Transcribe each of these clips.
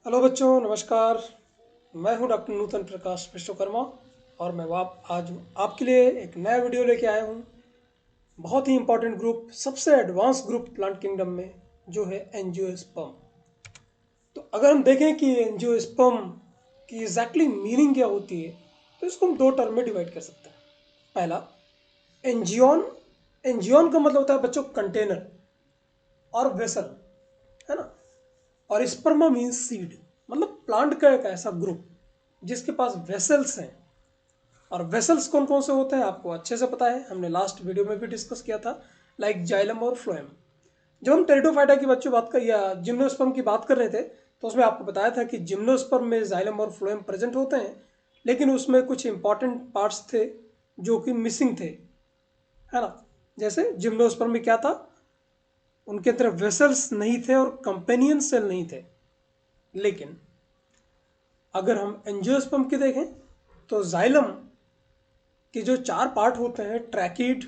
Hello बच्चों, नमस्कार। मैं हूं डॉक्टर नूतन प्रकाश विश्वकर्मा और मैं आज आपके लिए एक नया वीडियो लेके आया हूं। बहुत ही इंपॉर्टेंट ग्रुप, सबसे एडवांस ग्रुप प्लांट किंगडम में, जो है एंजियोस्पर्म। तो अगर हम देखें कि एंजियोस्पर्म की एग्जैक्टली मीनिंग क्या होती है, तो इसको हम दो टर्म में डिवाइड कर सकते हैं। पहला, एंजियोन। एंजियोन का मतलब होता है बच्चों कंटेनर और वेसल, है ना। और स्पर्मा मीन्स सीड, मतलब प्लांट का एक ऐसा ग्रुप जिसके पास वेसल्स हैं। और वेसल्स कौन कौन से होते हैं आपको अच्छे से पता है, हमने लास्ट वीडियो में भी डिस्कस किया था, लाइक जाइलम और फ्लोएम। जब हम टेरिडोफाइटा की बच्चों बात कर या जिम्नोस्पर्म की बात कर रहे थे, तो उसमें आपको बताया था कि जिम्नोस्पर्म में जाइलम और फ्लोएम प्रेजेंट होते हैं, लेकिन उसमें कुछ इंपॉर्टेंट पार्ट्स थे जो कि मिसिंग थे, है ना। जैसे जिम्नोस्पर्म में क्या था, उनके अंदर वेसल्स नहीं थे और कंपेनियन सेल नहीं थे। लेकिन अगर हम एंजियोस्पर्म की देखें तो जाइलम के जो चार पार्ट होते हैं, ट्रैकीड,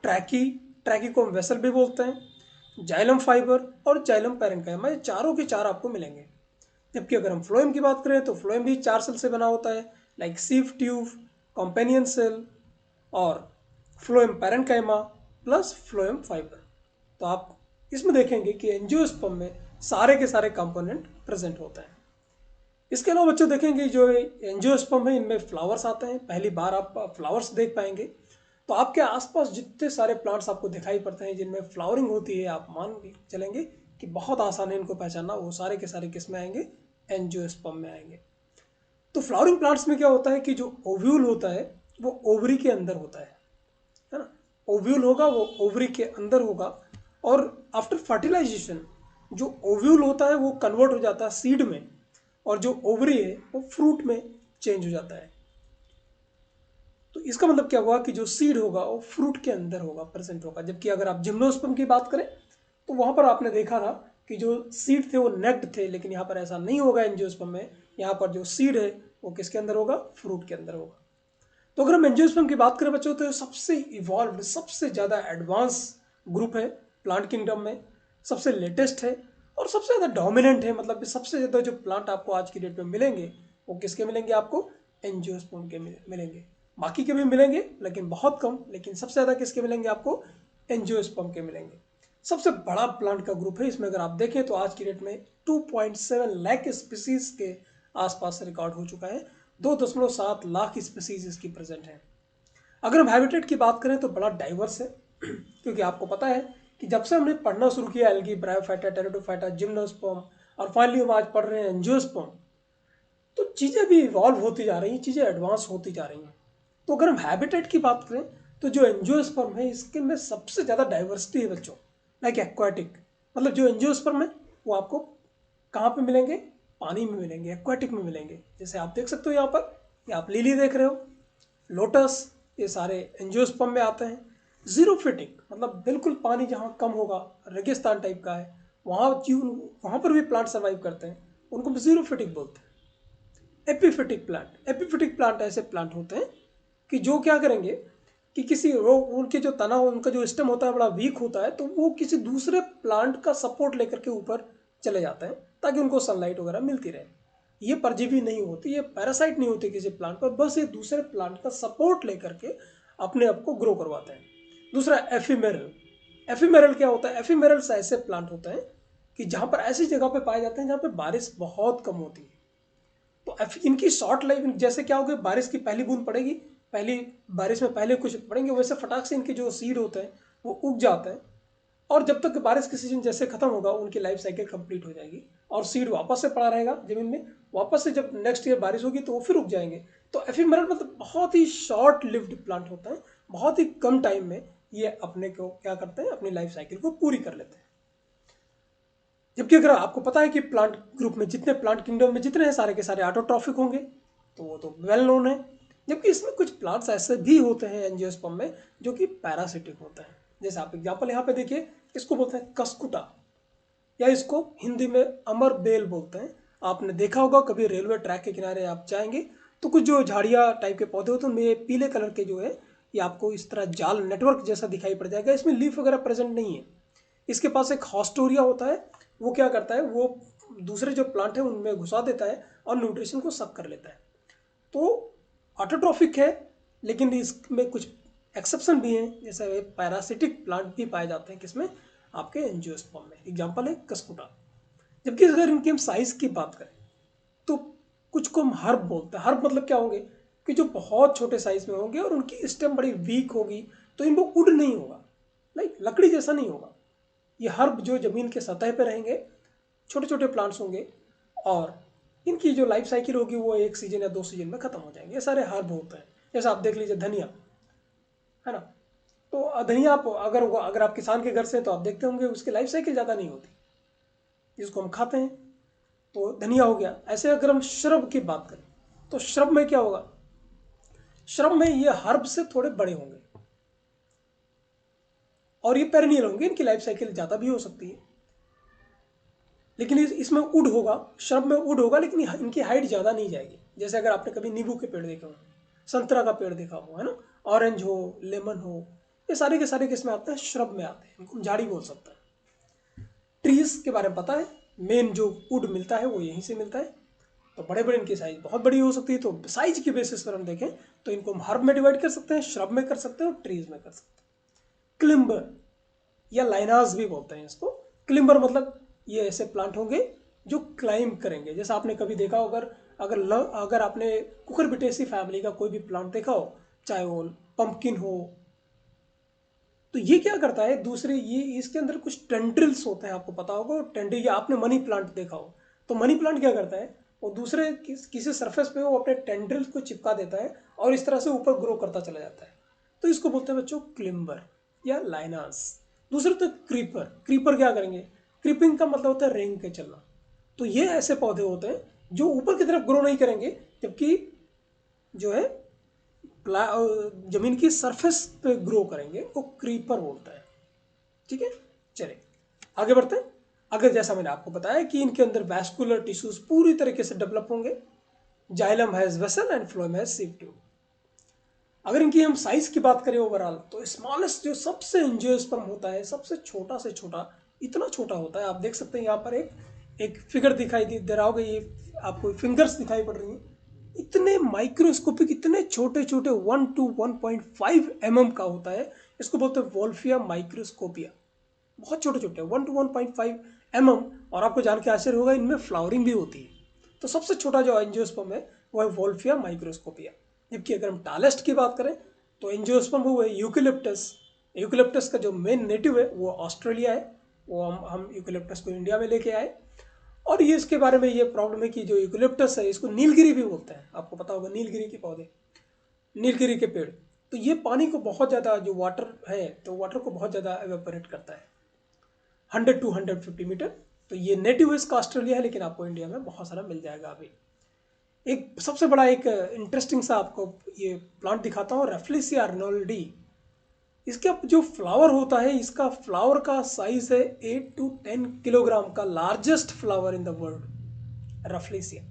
ट्रैकी, ट्रैकी को हम वेसल भी बोलते हैं, जाइलम फाइबर और जाइलम पैरेन्काइमा, ये चारों के चार आपको मिलेंगे। जबकि अगर हम फ्लोएम की बात करें तो फ्लोएम भी चार सेल से बना होता है, लाइक सीफ ट्यूब, कॉम्पेनियन सेल और phloem parenchyma plus phloem fibre. तो आप इसमें देखेंगे कि एंजियोस्पर्म में सारे के सारे कंपोनेंट प्रेजेंट होते हैं। इसके अलावा बच्चों देखेंगे जो एंजियोस्पर्म है, इनमें फ्लावर्स आते हैं, पहली बार आप फ्लावर्स देख पाएंगे। तो आपके आसपास जितने सारे प्लांट्स आपको दिखाई पड़ते हैं जिनमें फ्लावरिंग होती है, आप मान चलेंगे कि बहुत आसान है इनको पहचानना, वो सारे के सारे किस में आएंगे, एंजियोस्पर्म में आएंगे। तो फ्लावरिंग प्लांट्स में क्या होता है कि जो ओव्यूल होता है वो ओवरी के अंदर होता है ना। ओव्यूल होगा वो ओवरी के अंदर होगा, और आफ्टर फर्टिलाइजेशन जो ओव्यूल होता है वो कन्वर्ट हो जाता है सीड में, और जो ओवरी है वो फ्रूट में चेंज हो जाता है। तो इसका मतलब क्या हुआ कि जो सीड होगा वो फ्रूट के अंदर होगा, प्रेजेंट होगा। जबकि अगर आप जिम्नोस्पर्म की बात करें तो वहां पर आपने देखा था कि जो सीड थे वो नेक्ड थे, लेकिन यहाँ पर ऐसा नहीं होगा एंजियोस्पर्म में। यहाँ पर जो सीड है वो किसके अंदर होगा, फ्रूट के अंदर होगा। तो अगर हम एंजियोस्पर्म की बात करें बच्चों, तो सबसे इवॉल्व, सबसे ज़्यादा एडवांस ग्रुप है प्लांट किंगडम में, सबसे लेटेस्ट है और सबसे ज़्यादा डोमिनेंट है। मतलब सबसे ज़्यादा जो प्लांट आपको आज की डेट में मिलेंगे वो किसके मिलेंगे, आपको एंजियोस्पर्म के मिलेंगे। बाकी के भी मिलेंगे लेकिन बहुत कम, लेकिन सबसे ज़्यादा किसके मिलेंगे आपको, एंजियोस्पर्म के मिलेंगे। सबसे बड़ा प्लांट का ग्रुप है। इसमें अगर आप देखें तो आज की डेट में 2.7 लाख स्पीसीज के आसपास रिकॉर्ड हो चुका है, 2.7 लाख स्पीसीज इसकी प्रेजेंट है। अगर हम हैबिटेट की बात करें तो बड़ा डाइवर्स है क्योंकि आपको पता है कि जब से हमने पढ़ना शुरू किया एल्गी, ब्रायोफाइटा, टेरिडोफाइटा, जिम्नोस्पर्म और फाइनली हम आज पढ़ रहे हैं एंजियोस्पर्म, तो चीज़ें भी इवॉल्व होती जा रही हैं, चीज़ें एडवांस होती जा रही हैं। तो अगर हम हैबिटेट की बात करें तो जो एंजियोस्पर्म है इसके में सबसे ज़्यादा डाइवर्सिटी है बच्चों, लाइक एक्वाटिक। मतलब जो एंजियोस्पर्म है वो आपको कहाँ पे मिलेंगे, पानी में मिलेंगे, एक्वाटिक में मिलेंगे। जैसे आप देख सकते हो यहाँ पर, ये आप लिली देख रहे हो, लोटस, ये सारे एंजियोस्पर्म में आते हैं। जीरोफिटिक मतलब बिल्कुल पानी जहाँ कम होगा, रेगिस्तान टाइप का है, वहाँ जीव, वहाँ पर भी प्लांट सर्वाइव करते हैं, उनको जीरोफिटिक बोलते हैं। एपिफिटिक प्लांट, एपिफिटिक प्लांट ऐसे प्लांट होते हैं कि जो क्या करेंगे कि किसी वो उनके जो तना, उनका जो स्टेम होता है बड़ा वीक होता है, तो वो किसी दूसरे प्लांट का सपोर्ट लेकर के ऊपर चले जाते हैं ताकि उनको सनलाइट वगैरह मिलती रहे। ये परजीवी नहीं होती, ये पैरासाइट नहीं होती किसी प्लांट पर, बस ये दूसरे प्लांट का सपोर्ट लेकर के अपने आप को ग्रो करवाते हैं। दूसरा एफिमेरल। एफिमेरल क्या होता है, एफिमेरल्स ऐसे प्लांट होते हैं कि जहाँ पर ऐसी जगह पे पाए जाते हैं जहाँ पे बारिश बहुत कम होती है। तो इनकी शॉर्ट लाइफ, जैसे क्या होगी, बारिश की पहली बूंद पड़ेगी, पहली बारिश में पहले कुछ पड़ेंगे, वैसे फटाक से इनके जो सीड होते हैं वो उग जाते हैं, और जब तक बारिश का सीजन जैसे खत्म होगा उनकी लाइफ साइकिल कंप्लीट हो जाएगी और सीड वापस से पड़ा रहेगा जमीन में। वापस से जब नेक्स्ट ईयर बारिश होगी तो वो फिर उग जाएंगे। तो एफिमेरल मतलब बहुत ही शॉर्ट लिव्ड प्लांट होता है, बहुत ही कम टाइम में ये अपने को क्या करते हैं, अपनी लाइफ साइकिल को पूरी कर लेते हैं। जबकि अगर आपको पता है कि प्लांट ग्रुप में जितने, प्लांट किंगडम में जितने हैं सारे के सारे ऑटोट्रॉफिक होंगे, तो वो तो वेल नोन है। जबकि इसमें कुछ प्लांट्स ऐसे भी होते हैं एंजियोस्पर्म में जो कि पैरासिटिक होते हैं। जैसे आप एग्जांपल यहाँ पे देखिए, इसको बोलते हैं कसकुटा, या इसको हिंदी में अमर बेल बोलते हैं। आपने देखा होगा कभी रेलवे ट्रैक के किनारे आप जाएंगे तो कुछ जो झाड़ियाँ टाइप के पौधे होते हैं उनमें ये पीले कलर के जो है, ये आपको इस तरह जाल नेटवर्क जैसा दिखाई पड़ जाएगा। इसमें लीफ वगैरह प्रेजेंट नहीं है। इसके पास एक हॉस्टोरिया होता है, वो क्या करता है, वो दूसरे जो प्लांट है उनमें घुसा देता है और न्यूट्रिशन को सक कर लेता है। तो ऑटोट्रॉफिक है, लेकिन इसमें कुछ एक्सेप्शन भी हैं, जैसे पैरासिटिक प्लांट भी पाए जाते हैं किसमें, आपके एंजियोस्पर्म में। एग्जांपल है कस्कुटा। जबकि अगर इनकी हम साइज की बात करें तो कुछ को हम हर्ब बोलते हैं। हर्ब मतलब क्या होंगे कि जो बहुत छोटे साइज में होंगे और उनकी स्टेम बड़ी वीक होगी, तो इनको उड़ नहीं होगा, लाइक लकड़ी जैसा नहीं होगा। ये हर्ब जो ज़मीन के सतह पे रहेंगे, छोटे छोटे प्लांट्स होंगे और इनकी जो लाइफ साइकिल होगी वो 1 सीजन या 2 सीजन में ख़त्म हो जाएंगे। ये सारे हर्ब होते हैं। जैसे आप देख लीजिए धनिया, है ना। तो धनिया आप अगर आप किसान के घर से, तो आप देखते होंगे उसकी लाइफ साइकिल ज़्यादा नहीं होती, जिसको हम खाते हैं। तो धनिया हो गया। ऐसे अगर हम श्रब की बात करें तो श्रब में क्या होगा, श्रब में ये हर्ब से थोड़े बड़े होंगे और ये पेरिनियल होंगे, इनकी लाइफ साइकिल ज़्यादा भी हो सकती है। लेकिन इसमें वुड होगा, श्रब में वुड होगा, लेकिन इनकी हाइट ज़्यादा नहीं जाएगी। जैसे अगर आपने कभी नींबू के पेड़ देखे हो, संतरा का पेड़ देखा हो, है ना, ऑरेंज हो, लेमन हो, ये सारे के सारे किसमें आते हैं, श्रब में आते हैं। इनको हम झाड़ी बोल सकते हैं। ट्रीज के बारे में पता है, मेन जो वुड मिलता है वो यहीं से मिलता है। तो बड़े बड़े इनकी साइज बहुत बड़ी हो सकती है। तो साइज की बेसिस पर हम देखें तो इनको हम हर्ब में डिवाइड कर सकते हैं, श्रब में कर सकते हैं और ट्रीज में कर सकते हैं। क्लिम्बर या लाइनास भी बोलते हैं इसको। क्लिम्बर मतलब ये ऐसे प्लांट होंगे जो क्लाइंब करेंगे। जैसा आपने कभी देखा हो, अगर आपने कुकुरबिटेसी फैमिली का कोई भी प्लांट देखा हो, चाहे वो पंपकिन हो, तो ये क्या करता है, दूसरे ये इसके अंदर कुछ टेंड्रिल्स होते हैं, आपको पता होगा टेंड्रिल। या आपने मनी प्लांट देखा हो, तो मनी प्लांट क्या करता है, वो दूसरे किसी सरफेस पे वो अपने टेंड्रिल्स को चिपका देता है और इस तरह से ऊपर ग्रो करता चला जाता है। तो इसको बोलते हैं बच्चों क्लिम्बर या लाइनास। दूसरे तो क्रीपर। क्रीपर क्या करेंगे, क्रीपिंग का मतलब होता है रेंग के चलना। तो ये ऐसे पौधे होते हैं जो ऊपर की तरफ ग्रो नहीं करेंगे, जबकि जो है जमीन की सरफेस पे ग्रो करेंगे, वो क्रीपर बोलता है। ठीक है, चलिए आगे बढ़ते हैं। अगर जैसा मैंने आपको बताया कि इनके अंदर वैस्कुलर टिश्यूज पूरी तरीके से डेवलप होंगे। Xylem has vessel and phloem has sieve tube. अगर इनकी हम साइज की बात करें ओवरऑल, तो स्मॉलेस्ट जो सबसे एंजियोस्पर्म होता है, सबसे छोटा से छोटा, इतना छोटा होता है। आप देख सकते हैं यहाँ पर एक फिगर दिखाई दे रहा होगा, ये आपको फिंगर्स दिखाई पड़ रही हैं। इतने माइक्रोस्कोपिक, इतने छोटे छोटे 1 to 1.5 mm का होता है। इसको बोलते हैं वोल्फिया माइक्रोस्कोपिया। बहुत छोटे छोटे 1 to 1.5 mm। और आपको जान के आश्चर्य होगा, इनमें फ्लावरिंग भी होती है। तो सबसे छोटा जो एंजियोस्पर्म है वो है वोल्फिया माइक्रोस्कोपिया। जबकि अगर हम टालेस्ट की बात करें तो एंजियोस्पर्म वो है यूकेलिप्टस। यूकेलिप्टस का जो मेन नेटिव है वो ऑस्ट्रेलिया है। वो हम यूकेलिप्टस को इंडिया में लेके आए। और ये इसके बारे में ये प्रॉब्लम है कि जो यूकेलिप्टस है इसको नीलगिरी भी बोलते हैं। आपको पता होगा नीलगिरी के पौधे, नीलगिरी के पेड़। तो ये पानी को बहुत ज़्यादा, जो वाटर है तो वाटर को बहुत ज़्यादा एवेपोरेट करता है, 100 to 150 मीटर। तो ये नेटिव इसका ऑस्ट्रेलिया है, लेकिन आपको इंडिया में बहुत सारा मिल जाएगा। अभी एक सबसे बड़ा एक इंटरेस्टिंग सा आपको ये प्लांट दिखाता हूँ, रेफ्लिसिया अर्नोल्डी। इसका जो फ्लावर होता है, इसका फ्लावर का साइज है 8 to 10 किलोग्राम का, largest flower in the world, rafflesia.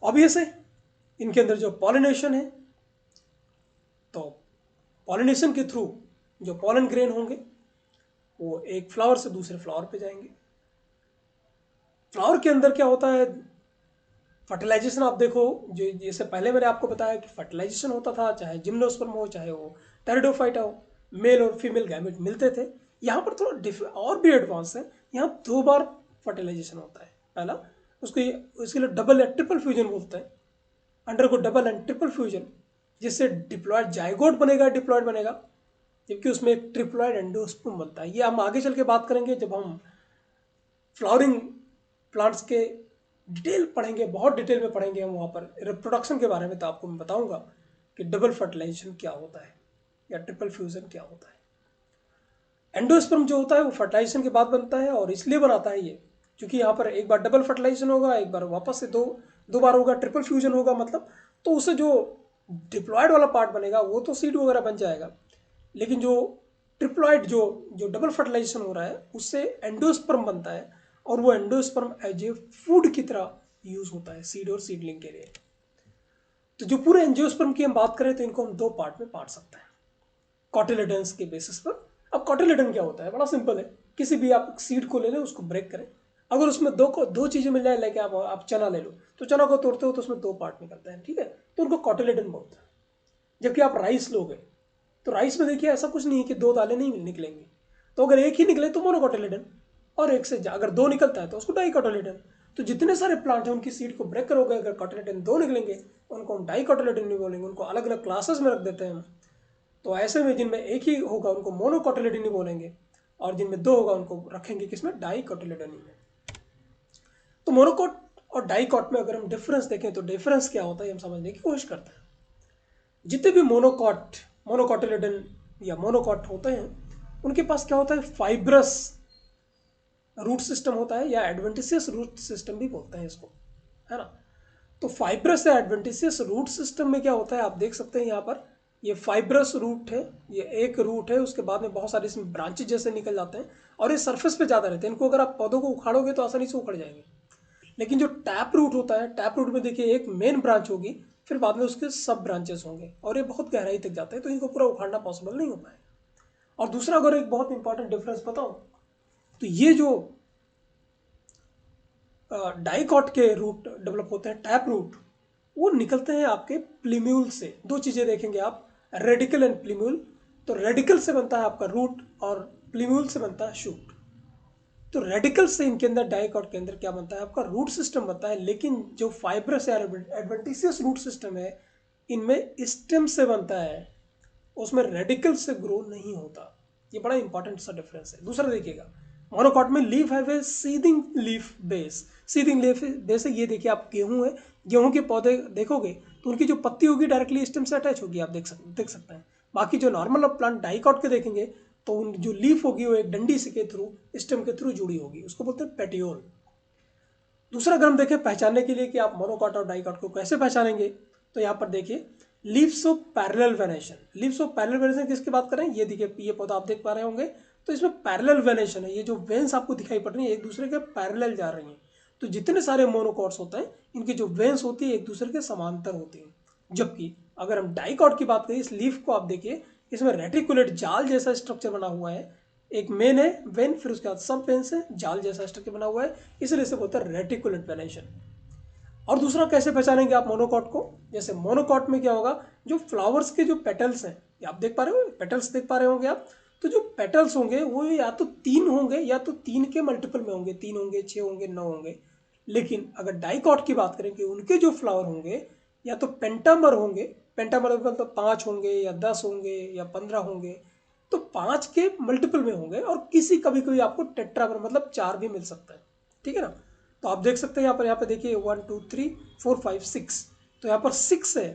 Obvious है इनके अंदर जो पॉलिनेशन है, तो पॉलिनेशन के थ्रू जो पॉलन ग्रेन होंगे वो एक फ्लावर से दूसरे फ्लावर पे जाएंगे। फ्लावर के अंदर क्या होता है, फर्टिलाइजेशन। आप देखो, जो जैसे पहले मैंने आपको बताया कि फर्टिलाइजेशन होता था, चाहे जिम्नोस्पर्म हो चाहे वो टेरिडोफाइटा हो, मेल और फीमेल गैमेट मिलते थे। यहाँ पर थोड़ा और भी एडवांस है। यहाँ 2 बार फर्टिलाइजेशन होता है। पहला उसके लिए डबल या ट्रिपल फ्यूजन बोलते हैं, undergo double and triple fusion, जिससे डिप्लॉयड जाइगोट बनेगा, डिप्लॉयड बनेगा। जबकि उसमें एक ट्रिप्लॉयड एंडोस्पर्म बनता है। ये हम आगे चल के बात करेंगे जब हम फ्लावरिंग प्लांट्स के डिटेल पढ़ेंगे, बहुत डिटेल में पढ़ेंगे हम वहाँ पर रिप्रोडक्शन के बारे में। तो आपको मैं बताऊंगा कि डबल फर्टिलाइजेशन क्या होता है या ट्रिपल फ्यूजन क्या होता है। एंडोस्पर्म जो होता है वो फर्टिलाइजेशन के बाद बनता है, और इसलिए बनाता है ये क्योंकि यहाँ पर एक बार डबल फर्टिलाइजेशन होगा, एक बार वापस से दो बार होगा, ट्रिपल फ्यूजन होगा मतलब। तो उससे जो डिप्लॉयड वाला पार्ट बनेगा वो तो सीड वगैरह बन जाएगा, लेकिन जो ट्रिप्लॉयड जो डबल फर्टिलाइजेशन हो रहा है उससे एंडोस्पर्म बनता है, और वो एंडोस्पर्म एज ए फूड की तरह यूज होता है सीड और सीडलिंग के लिए। तो जो पूरे एंजियोस्पर्म की हम बात करें तो इनको हम 2 पार्ट में बांट सकते हैं कॉटिलेडन्स के बेसिस पर। अब कॉटिलेडन क्या होता है, बड़ा सिंपल है। किसी भी आप सीड को ले लें, उसको ब्रेक करें, अगर उसमें दो चीज़ें मिल जाए, लाइक आप चना ले लो, तो चना को तोड़ते हो तो उसमें दो पार्ट निकलते हैं, ठीक है, तो उनको कॉटिलेडन बोलते हैं। जबकि आप राइस लोगे तो राइस में देखिए ऐसा कुछ नहीं है कि दो दालें नहीं निकलेंगी, तो अगर एक ही निकले तो मोनोकोटिलेडन, और एक से अगर दो निकलता है तो उसको डाइकोटिलेडन। तो जितने सारे प्लांट हैं उनकी सीड को ब्रेक करोगे, अगर कोटिलेडन दो निकलेंगे उनको हम डाइकोटिलेडन नहीं बोलेंगे, उनको अलग अलग क्लासेस में रख देते हैं हम। तो ऐसे में जिनमें एक ही होगा उनको मोनोकोटिलेडन ही बोलेंगे, और जिनमें दो होगा उनको रखेंगे किसमें, डाइकोटिलेडन में। तो मोनोकोट और डाइकोट में अगर हम डिफरेंस देखें तो डिफरेंस क्या होता है हम समझने की कोशिश करते हैं। जितने भी मोनोकोटिलेडन या मोनोकॉट होते हैं उनके पास क्या होता है, फाइब्रस रूट सिस्टम होता है, या एडवेंटिशियस रूट सिस्टम भी बोलते हैं इसको, है ना। तो फाइब्रस या एडवेंटिशियस रूट सिस्टम में क्या होता है, आप देख सकते हैं यहाँ पर ये फाइब्रस रूट है, ये एक रूट है, उसके बाद में बहुत सारे इसमें ब्रांचेज जैसे निकल जाते हैं, और ये सरफेस पे ज़्यादा रहते हैं। इनको अगर आप पौधों को उखाड़ोगे तो आसानी से उखड़ जाएंगे। लेकिन जो टैप रूट होता है, टैप रूट में देखिए एक मेन ब्रांच होगी, फिर बाद में उसके सब ब्रांचेस होंगे, और ये बहुत गहराई तक जाते हैं, तो इनको पूरा उखाड़ना पॉसिबल नहीं हो पाएगा। और दूसरा अगर एक बहुत इंपॉर्टेंट डिफरेंस बताऊं, तो ये जो डाइकॉट के रूट डेवलप होते हैं, टैप रूट, वो निकलते हैं आपके प्लीम्यूल से। दो चीज़ें देखेंगे आप, रेडिकल एंड प्लीम्यूल। तो रेडिकल से बनता है आपका रूट, और प्लीम्यूल से बनता है शूट। तो रेडिकल से इनके अंदर, डाइकॉट के अंदर क्या बनता है, आपका रूट सिस्टम बनता है। लेकिन जो फाइब्रस या एडवेंटिशियस रूट सिस्टम है, इनमें स्टेम से बनता है, उसमें रेडिकल से ग्रो नहीं होता। ये बड़ा इंपॉर्टेंट सा डिफरेंस है। दूसरा देखिएगा, मोनोकॉट में leaf have a सीदिंग leaf base. सीदिंग leaf base है, ये देखिए आप गेहूं है, गेहूं के पौधे देखोगे तो उनकी जो पत्ती होगी डायरेक्टली स्टेम से अटैच होगी, आप देख सकते हैं। बाकी जो नॉर्मल प्लांट डाइकॉट के देखेंगे तो उन जो लीफ होगी वो एक डंडी से के थ्रू, स्टेम के थ्रू जुड़ी होगी, उसको बोलते हैं पेटियोल। दूसरा अगर हम देखें पहचानने के लिए कि आप मोनोकॉट और डाइकॉट को कैसे पहचानेंगे, तो यहाँ पर देखिए leaves of parallel venation. Leaves of parallel venation किसकी बात करें, ये देखिए ये पौधा आप देख पा रहे होंगे, तो इसमें पैरेलल वेनेशन है। ये जो वेन्स आपको दिखाई पड़ रही है एक दूसरे के पैरेलल जा रही हैं। तो जितने सारे मोनोकॉट्स होते हैं इनकी जो वेन्स होती है एक दूसरे के समांतर होती हैं। जबकि अगर हम डाइकॉट की बात करें, इस लीफ को आप देखिए, इसमें रेटिकुलेट जाल जैसा स्ट्रक्चर बना हुआ है। एक मेन है वेन, फिर उसके बाद सब वेन्स है, जाल जैसा स्ट्रक्चर बना हुआ है, इसलिए इसे बोलते हैं रेटिकुलेट वेनेशन। और दूसरा कैसे पहचानेंगे आप मोनोकॉट को, जैसे मोनोकॉट में क्या होगा, जो फ्लावर्स के जो पेटल्स हैं, ये आप देख पा रहे हो, पेटल्स देख पा रहे होंगे आप, तो जो पेटल्स होंगे वो या तो तीन होंगे या तो तीन के मल्टीपल में होंगे, तीन होंगे, छः होंगे, नौ होंगे। लेकिन अगर डाइकॉट की बात करें कि उनके जो फ्लावर होंगे या तो पेंटामर होंगे, पेंटामर मतलब पाँच होंगे या 10 होंगे या 15 होंगे, तो पाँच के मल्टीपल में होंगे, और किसी कभी कभी आपको टेट्रामर मतलब चार भी मिल सकता है, ठीक है ना। तो आप देख सकते हैं यहाँ पर देखिए 1 2 3 4 5 6, तो यहाँ पर 6 है।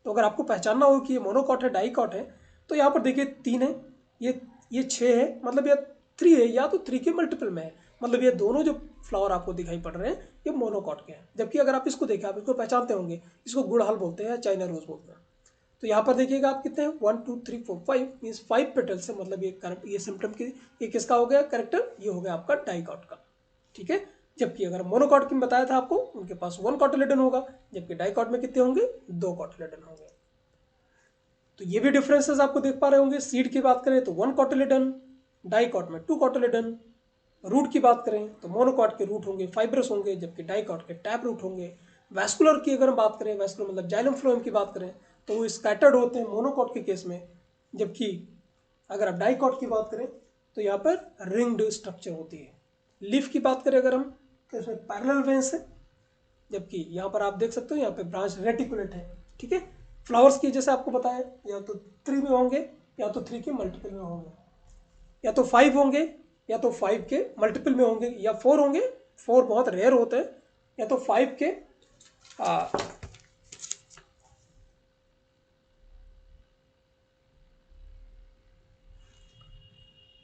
तो अगर आपको पहचानना हो कि ये मोनोकॉट है डाइकॉट है, तो यहाँ पर देखिए 3 है, ये 6 है, मतलब ये 3 है, या तो 3 के मल्टीपल में है, मतलब ये दोनों जो फ्लावर आपको दिखाई पड़ रहे हैं ये मोनोकॉट के हैं। जबकि अगर आप इसको देखें, आप इसको पहचानते होंगे, इसको गुड़हल बोलते हैं या चाइना रोज बोलते हैं। तो यहाँ पर देखिएगा आप कितने हैं, 1 2 3 4 5 मीन्स 5 पेटल्स है, मतलब ये सिम्टम की, ये किसका हो गया करेक्टर, ये हो गया आपका डाइकॉट का, ठीक है। जबकि अगर मोनोकॉट की बताया था आपको, उनके पास 1 कॉटिलेडन होगा, जबकि डाइकॉट में कितने होंगे, 2 कॉटिलेडन होंगे। तो ये भी डिफरेंसेस आपको देख पा रहे होंगे। सीड की बात करें तो 1 कॉटिलेडन, डाइकॉट में 2 कॉटिलेडन। रूट की बात करें तो मोनोकॉट के रूट होंगे फाइब्रस होंगे, जबकि डाइकॉट के टैप रूट होंगे। वैस्कुलर की अगर हम बात करें, वैस्कुलर मतलब जाइलम फ्लोएम की बात करें, तो वो स्कैटर्ड होते हैं मोनोकॉट के केस में। जबकि अगर आप डाइकॉट की बात करें तो यहाँ पर रिंग्ड स्ट्रक्चर होती है। लीफ की बात करें अगर हम, तो इसमें पैरेलल वेन्स है, जबकि यहाँ पर आप देख सकते हो यहाँ पे ब्रांच रेटिकुलेट है, ठीक है। फ्लावर्स की जैसे आपको बताया, या तो 3 में होंगे या तो 3 के मल्टीपल में होंगे, या तो 5 होंगे या तो 5 के मल्टीपल में होंगे, या 4 होंगे, 4 बहुत रेयर होते हैं, या तो 5 के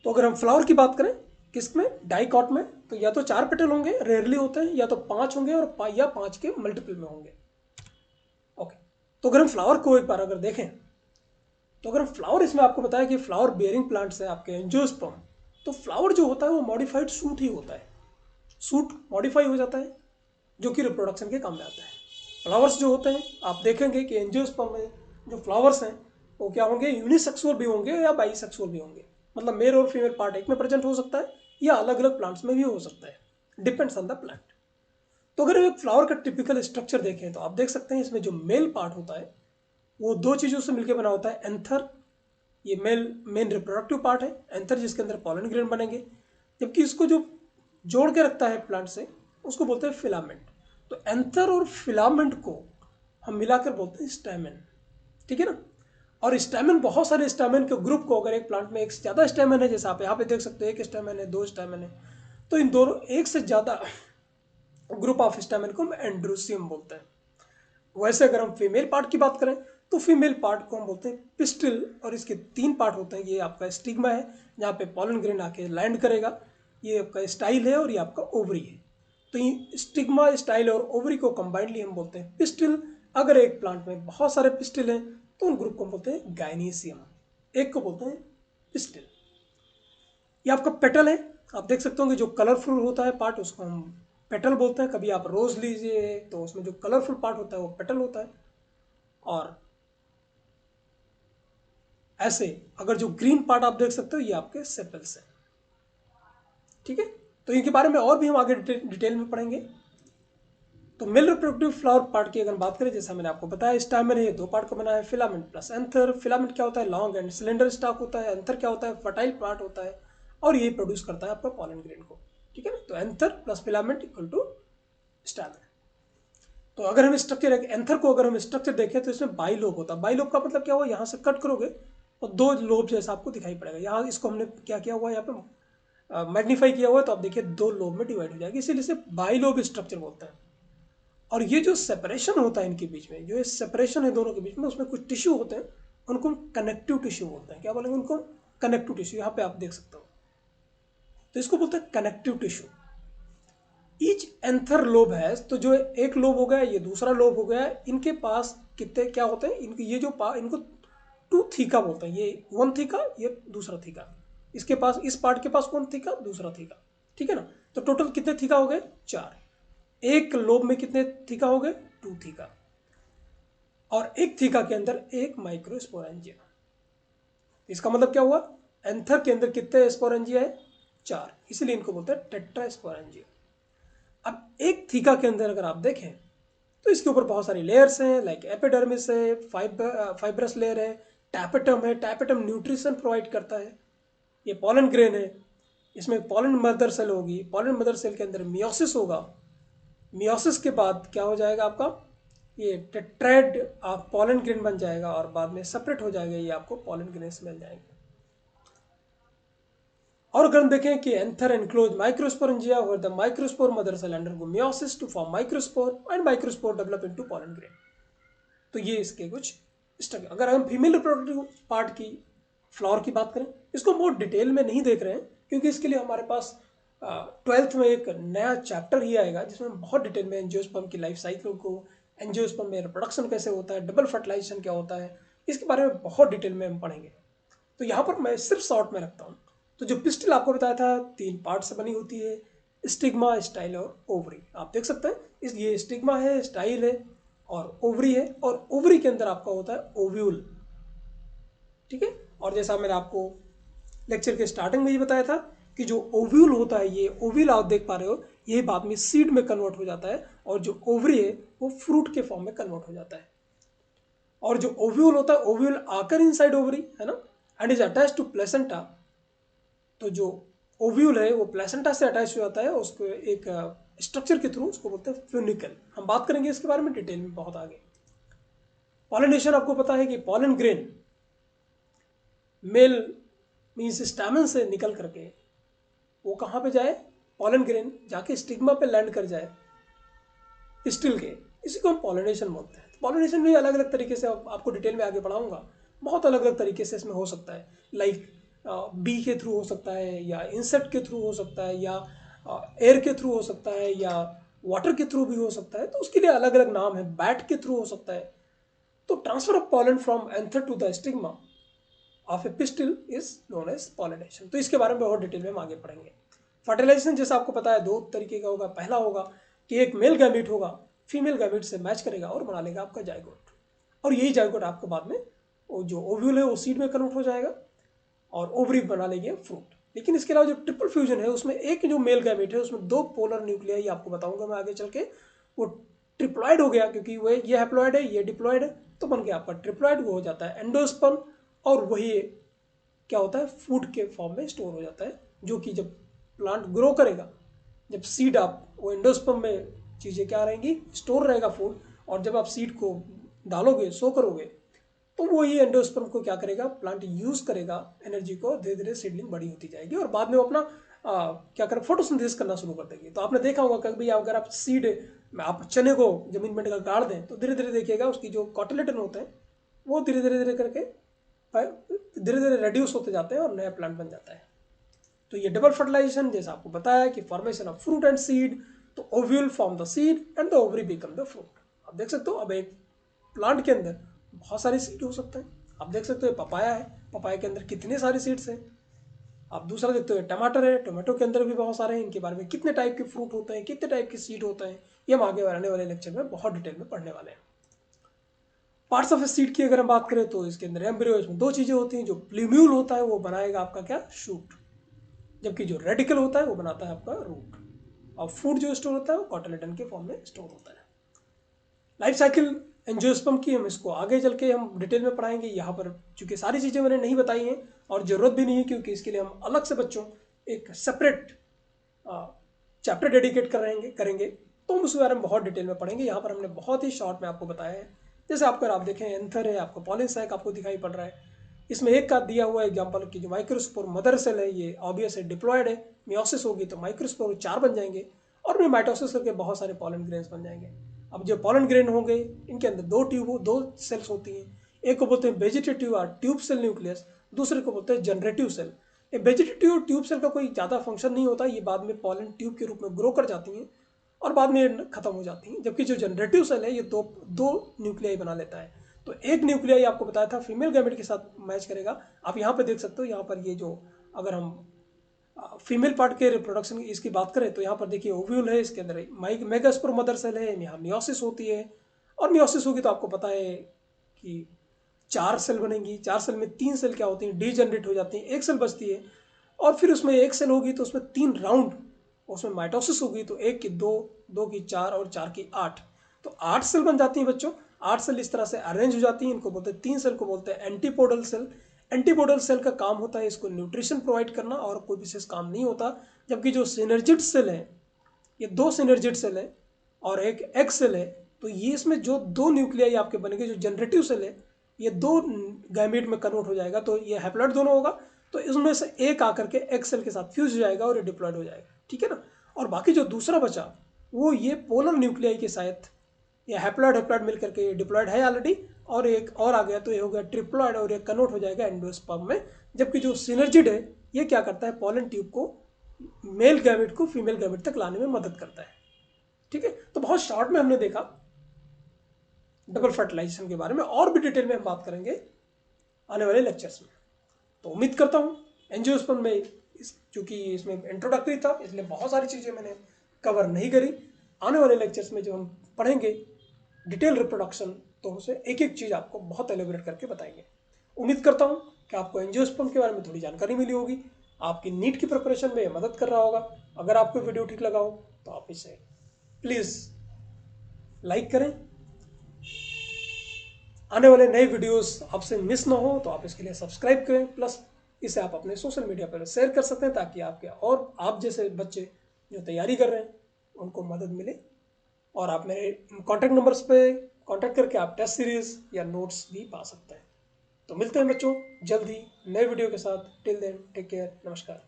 तो अगर हम फ्लावर की बात करें किसमें, डाइकॉट में, तो या तो 4 पेटल होंगे, रेयरली होते हैं, या तो 5 होंगे और या 5 के मल्टीपल में होंगे। ओके, तो अगर हम फ्लावर को एक बार अगर देखें, तो अगर हम फ्लावर, इसमें आपको बताया कि फ्लावर बियरिंग प्लांट्स है आपके एंजियोस्पर्म, तो फ्लावर जो होता है वो मॉडिफाइड सूट ही होता है, सूट मॉडिफाई हो जाता है, जो कि रिप्रोडक्शन के काम में आता है। फ्लावर्स जो होते हैं आप देखेंगे कि एंजियोस्पर्म में जो फ्लावर्स हैं वो क्या होंगे, यूनिसेक्सुअल भी होंगे या बाईसेक्सुअल भी होंगे, मतलब मेल और फीमेल पार्ट एक में प्रेजेंट हो सकता है, या अलग अलग प्लांट्स में भी हो सकता है। Depends on the plant. तो अगर एक फ्लावर का टिपिकल स्ट्रक्चर देखें तो आप देख सकते हैं इसमें जो मेल पार्ट होता है वो दो चीज़ों से मिलकर बना होता है। एंथर, ये मेन रिप्रोडक्टिव पार्ट है, एंथर जिसके अंदर पॉलन ग्रेन बनेंगे, जबकि इसको जो जोड़ के रखता है प्लांट से उसको बोलते हैं फिलामेंट। तो एंथर और फिलामेंट को हम मिलाकर बोलते हैं स्टैमेन, ठीक है ना। और स्टैमेन, बहुत सारे स्टैमेन के ग्रुप को, अगर एक प्लांट में एक से ज़्यादा स्टैमेन है, जैसे आप यहाँ पे देख सकते हो एक स्टैमेन है, दो स्टैमेन है, तो इन दोनों एक से ज़्यादा ग्रुप ऑफ स्टैमेन को हम एंड्रोसियम बोलते हैं। वैसे अगर हम फीमेल पार्ट की बात करें तो फीमेल पार्ट को हम बोलते हैं पिस्टिल, और इसके तीन पार्ट होते हैं। ये आपका स्टिग्मा है जहाँ पे पॉलन ग्रेन आके लैंड करेगा, ये आपका स्टाइल है, और ये आपका ओवरी है। तो ये स्टिग्मा, स्टाइल और ओवरी को कंबाइंडली हम बोलते हैं पिस्टिल। अगर एक प्लांट में बहुत सारे पिस्टिल हैं तो उन ग्रुप को हम बोलते हैं गाइनीसियम, एक को बोलते हैं पिस्टिल। ये आपका पेटल है, आप देख सकते होंगे जो कलरफुल होता है पार्ट उसको हम पेटल बोलते हैं। कभी आप रोज लीजिए तो उसमें जो कलरफुल पार्ट होता है वो पेटल होता है। और ऐसे अगर जो ग्रीन पार्ट आप देख सकते हो ये आपके सेपल्स हैं, ठीक है। तो इनके बारे में और भी हम आगे डिटेल में पढ़ेंगे। तो मेल रिप्रोडक्टिव फ्लावर पार्ट की अगर बात करें, जैसा मैंने आपको बताया, स्टैमेन है, दो पार्ट का बना है, फिलामेंट प्लस एंथर। फिलामेंट क्या होता है, लॉन्ग एंड सिलेंडर स्टॉक होता है। एंथर क्या होता है, फर्टाइल पार्ट होता है, और ये प्रोड्यूस करता है आपका पॉलन ग्रेन को, ठीक है ना। तो anther plus filament equal to stamen. तो अगर हम स्ट्रक्चर, एंथर को अगर हम स्ट्रक्चर देखें तो इसमें बाई लोब होता है। बाई लोब का मतलब क्या हुआ, यहाँ से कट करोगे और दो लोब जैसा आपको दिखाई पड़ेगा। यहाँ इसको हमने क्या किया हुआ है, यहाँ पे मैग्नीफाई किया हुआ है, तो आप देखिए दो लोब में डिवाइड हो जाएगी, इसीलिए इसे बाई लोब स्ट्रक्चर बोलते हैं। और ये जो सेपरेशन होता है इनके बीच में, जो ये सेपरेशन है दोनों के बीच में, उसमें कुछ टिश्यू होते हैं, उनको हम कनेक्टिव टिश्यू बोलते हैं। क्या बोलेंगे उनको, कनेक्टिव टिश्यू। यहाँ पे आप देख सकते हो, तो इसको बोलते हैं connective tissue. Each anther lobe है, तो जो एक लोब हो गया, ये दूसरा लोब हो गया, इनके पास कितने क्या होते हैं, इनके ये जो इनको टू थीका बोलते हैं। ये वन थीका, ये दूसरा थीका। इसके पास, इस पार्ट के पास वन थीका, दूसरा थीका, ठीक है ना। तो टोटल कितने थीका हो गए, चार। एक लोब में कितने थीका हो गए, टू थीका। और एक थीका के अंदर एक माइक्रोस्पोरेंजिया। इसका मतलब क्या हुआ, एंथर के अंदर कितने स्पोरेंजिया है, चार, इसलिए इनको बोलते हैं टेट्रास्पोरेंजिया। अब एक थीका के अंदर अगर आप देखें तो इसके ऊपर बहुत सारी लेयर्स हैं, लाइक एपिडर्मिस है, फाइब्रस लेयर है, टैपेटम है। टैपेटम न्यूट्रिशन प्रोवाइड करता है। ये पॉलन ग्रेन है, इसमें पॉलन मदर सेल होगी। पॉलन मदर सेल के अंदर मियोसिस होगा। मियोसिस के बाद क्या हो जाएगा आपका, ये टेट्राइड आप पॉलन ग्रेन बन जाएगा, और बाद में सेपरेट हो जाएगा, ये आपको पॉलन ग्रेन्स मिल जाएंगे। और अगर हम देखें कि एंथर एनक्लोज माइक्रोस्पोरेंजिया और the microspore mother cell undergo meiosis to form microspore and microspore develop into pollen grain. तो ये इसके कुछ स्ट्रक्चर। अगर हम फीमेल रिप्रोडक्टिव पार्ट की, फ्लावर की बात करें, इसको बहुत डिटेल में नहीं देख रहे हैं क्योंकि इसके लिए हमारे पास 12th में एक नया चैप्टर ही आएगा जिसमें हम बहुत डिटेल में एंजियोस्पर्म की लाइफ साइकिल को, एंजियोस्पर्म में रिप्रोडक्शन कैसे होता है, डबल फर्टिलाइजेशन क्या होता है, इसके बारे में बहुत डिटेल में हम पढ़ेंगे। तो यहाँ पर मैं सिर्फ शॉर्ट में रखता हूँ। तो जो पिस्टिल आपको बताया था, तीन पार्ट से बनी होती है, स्टिग्मा, स्टाइल और ओवरी। आप देख सकते हैं इस, ये स्टिग्मा है, स्टाइल है और ओवरी है, और ओवरी के अंदर आपका होता है ओव्यूल, ठीक है। और जैसा मैंने आपको लेक्चर के स्टार्टिंग में ये बताया था कि जो ओव्यूल होता है, ये ओव्यूल आप देख पा रहे हो, ये बाद में सीड में कन्वर्ट हो जाता है, और जो ओवरी है वो फ्रूट के फॉर्म में कन्वर्ट हो जाता है। और जो ओव्यूल होता है, ओव्यूल आकर इनसाइड ओवरी है ना, and is attach to placenta. तो जो ओव्यूल है वो प्लेसेंटा से अटैच हो जाता है, उसको एक स्ट्रक्चर के थ्रू, उसको बोलते हैं फ्यूनिकल। हम बात करेंगे इसके बारे में डिटेल में बहुत आगे। पॉलिनेशन आपको पता है कि pollen grain male means stamen से निकल करके वो कहाँ पे जाए, पॉलन ग्रेन जाके स्टिग्मा पे लैंड कर जाए स्टिल के, इसी को हम पॉलिनेशन बोलते हैं। तो पॉलिनेशन भी अलग अलग तरीके से आपको डिटेल में आगे पढ़ाऊंगा। बहुत अलग अलग तरीके से इसमें हो सकता है, लाइक बी के थ्रू हो सकता है, या इंसेक्ट के थ्रू हो सकता है, या एयर के थ्रू हो सकता है, या वाटर के थ्रू भी हो सकता है। तो उसके लिए अलग अलग नाम है, बैट के थ्रू हो सकता है। तो transfer of pollen from anther to the stigma of a pistil is known as pollination. तो इसके बारे में बहुत डिटेल में हम आगे पढ़ेंगे। फर्टिलाइजेशन जैसा आपको पता है दो तरीके का होगा। पहला होगा कि एक मेल गैमीट होगा, फीमेल गैमीट से मैच करेगा और बना लेगा आपका जाइगोट, और यही जाइगोट आपको बाद में वो जो ओव्यूल है वो सीड में कन्वर्ट हो जाएगा और ओवरी बना लेंगे फ्रूट। लेकिन इसके अलावा जो ट्रिपल फ्यूजन है उसमें एक जो मेल गैमेट है उसमें 2 पोलर न्यूक्लियाई आपको बताऊंगा मैं आगे चल के, वो ट्रिप्लॉइड हो गया, क्योंकि वो ये हैप्लॉइड है ये डिप्लॉइड है, तो बन गया आपका ट्रिप्लॉइड, वो हो जाता है एंडोस्पर्म, और वही क्या होता है फूड के फॉर्म में स्टोर हो जाता है, जो कि जब प्लांट ग्रो करेगा, जब सीड आप वो एंडोस्पर्म में चीज़ें क्या रहेंगी, स्टोर रहेगा फूड, और जब आप सीड को डालोगे सो करोगे तो वही एंडोस्पर्म को क्या करेगा, प्लांट यूज करेगा एनर्जी को, धीरे धीरे सीडलिंग बड़ी होती जाएगी और बाद में वो अपना क्या करें फोटोसिंथेसिस करना शुरू कर देगी। तो आपने देखा होगा कभी अगर आप सीड आप चने को जमीन में गाड़ दें तो धीरे धीरे देखिएगा उसकी जो कॉटिलेडन होते हैं वो धीरे धीरे धीरे करके धीरे धीरे रेड्यूस होते जाते हैं और नया प्लांट बन जाता है। तो ये डबल फर्टिलाइजेशन जैसा आपको बताया कि formation of fruit and seed, तो ovule form the seed and the ovary become the fruit. आप देख सकते हो अब एक प्लांट के अंदर बहुत सारे सीड हो सकते हैं। आप देख सकते हो पपाया है, पपाया के अंदर कितने सारे सीड्स हैं। आप दूसरा देखते हो टमाटर है, टोमेटो के अंदर भी बहुत सारे हैं, इनके बारे में कितने टाइप के फ्रूट होते हैं, कितने टाइप के सीड होते हैं, ये हम आगे आने वाले लेक्चर में बहुत डिटेल में पढ़ने वाले हैं। पार्ट्स ऑफ ए सीड की अगर हम बात करें तो इसके अंदर एम्ब्रियो, इसमें 2 चीज़ें होती हैं, जो प्ल्यूम्यूल होता है वो बनाएगा आपका क्या शूट, जबकि जो रेडिकल होता है वो बनाता है आपका रूट, और फूड जो स्टोर होता है वो कॉटिलेडन के फॉर्म में स्टोर होता है। लाइफ साइकिल एंजियोस्पर्म की हम इसको आगे चल के हम डिटेल में पढ़ाएंगे। यहाँ पर चूंकि सारी चीज़ें मैंने नहीं बताई हैं और ज़रूरत भी नहीं है, क्योंकि इसके लिए हम अलग से बच्चों एक सेपरेट चैप्टर डेडिकेट करेंगे, तो हम उसके बारे में बहुत डिटेल में पढ़ेंगे। यहाँ पर हमने बहुत ही शॉर्ट में आपको बताया है। जैसे आपको आप देखें एंथर है, आपको पॉलिन सैक आपको दिखाई पड़ रहा है, इसमें एक का दिया हुआ एग्जाम्पल कि जो माइक्रोस्पोर मदर सेल है ये ऑब्वियस है डिप्लॉयड है, मियोसिस होगी तो माइक्रोस्पोर 4 बन जाएंगे और फिर माइटोसिस करके बहुत सारे पॉलन ग्रेन्स बन जाएंगे। अब जो पॉलन ग्रेन होंगे इनके अंदर 2 सेल्स होती हैं, एक को बोलते हैं वेजिटेटिव ट्यूब सेल न्यूक्लियस, दूसरे को बोलते हैं जनरेटिव सेल। ये वेजिटेटिव ट्यूब सेल का कोई ज़्यादा फंक्शन नहीं होता, ये बाद में पॉलन ट्यूब के रूप में ग्रो कर जाती हैं और बाद में खत्म हो जाती हैं, जबकि जो जनरेटिव सेल है ये दो न्यूक्लियाई बना लेता है। तो एक न्यूक्लियाई आपको बताया था फीमेल गैमेट के साथ मैच करेगा। आप यहाँ पे देख सकते हो, यहाँ पर ये जो अगर हम फीमेल पार्ट के रिप्रोडक्शन की इसकी बात करें तो यहाँ पर देखिए ओव्यूल है, इसके अंदर मेगास्पोर मदर सेल है, यहाँ मियोसिस होती है, और मियोसिस होगी तो आपको पता है कि 4 सेल बनेंगी, 4 सेल में 3 सेल क्या होती हैं डीजनरेट हो जाती हैं, 1 सेल बचती है, और फिर उसमें 1 सेल होगी तो उसमें 3 राउंड, उसमें माइटोसिस होगी तो 1 की 2, 2 की 4 और 4 की 8, तो 8 सेल बन जाती हैं बच्चों। 8 सेल इस तरह से अरेंज हो जाती हैं, इनको बोलते हैं 3 सेल को बोलते हैं एंटीपोडल सेल। एंटीपोडल सेल का काम होता है इसको न्यूट्रिशन प्रोवाइड करना और कोई विशेष काम नहीं होता, जबकि जो सिनर्जिड सेल है ये 2 सिनर्जिड सेल है और एक एग सेल है, तो ये इसमें जो 2 न्यूक्लियाई आपके बनेंगे, जो जनरेटिव सेल है ये 2 गैमेट में कन्वर्ट हो जाएगा, तो ये हैप्लॉइड दोनों होगा, तो इसमें से एक आकर के एग सेल के साथ फ्यूज हो जाएगा और ये डिप्लॉइड हो जाएगा, ठीक है ना। और बाकी जो दूसरा बचा वो ये पोलर न्यूक्लियाई के साथ ये हैप्लॉइड हैप्लॉइड मिल करके डिप्लॉइड है ऑलरेडी, और एक और आ गया तो ये हो गया ट्रिप्लॉइड और ये कन्वर्ट हो जाएगा एंडोस्पर्म में, जबकि जो सिनर्जिड है ये क्या करता है पॉलन ट्यूब को मेल गैमेट को फीमेल गैमेट तक लाने में मदद करता है, ठीक है। तो बहुत शॉर्ट में हमने देखा डबल फर्टिलाइजेशन के बारे में, और भी डिटेल में हम बात करेंगे आने वाले लेक्चर्स में। तो उम्मीद करता हूँ एंजियोस्पर्म में चूँकि इसमें इंट्रोडक्टरी था इसलिए बहुत सारी चीज़ें मैंने कवर नहीं करी। आने वाले लेक्चर्स में जो हम पढ़ेंगे डिटेल रिप्रोडक्शन, तो उसे एक एक चीज़ आपको बहुत एलिब्रेट करके बताएंगे। उम्मीद करता हूँ कि आपको एंजियोस्पर्म के बारे में थोड़ी जानकारी मिली होगी, आपकी नीट की प्रिपरेशन में मदद कर रहा होगा। अगर आपको वीडियो ठीक लगा हो तो आप इसे प्लीज़ लाइक करें, आने वाले नए वीडियोस आपसे मिस ना हो तो आप इसके लिए सब्सक्राइब करें, प्लस इसे आप अपने सोशल मीडिया पर शेयर कर सकते हैं ताकि आपके और आप जैसे बच्चे जो तैयारी कर रहे हैं उनको मदद मिले, और आप मेरे कॉन्टैक्ट नंबर्स पे कांटेक्ट करके आप टेस्ट सीरीज या नोट्स भी पा सकते हैं। तो मिलते हैं बच्चों जल्द ही नए वीडियो के साथ। टिल देन टेक केयर, नमस्कार।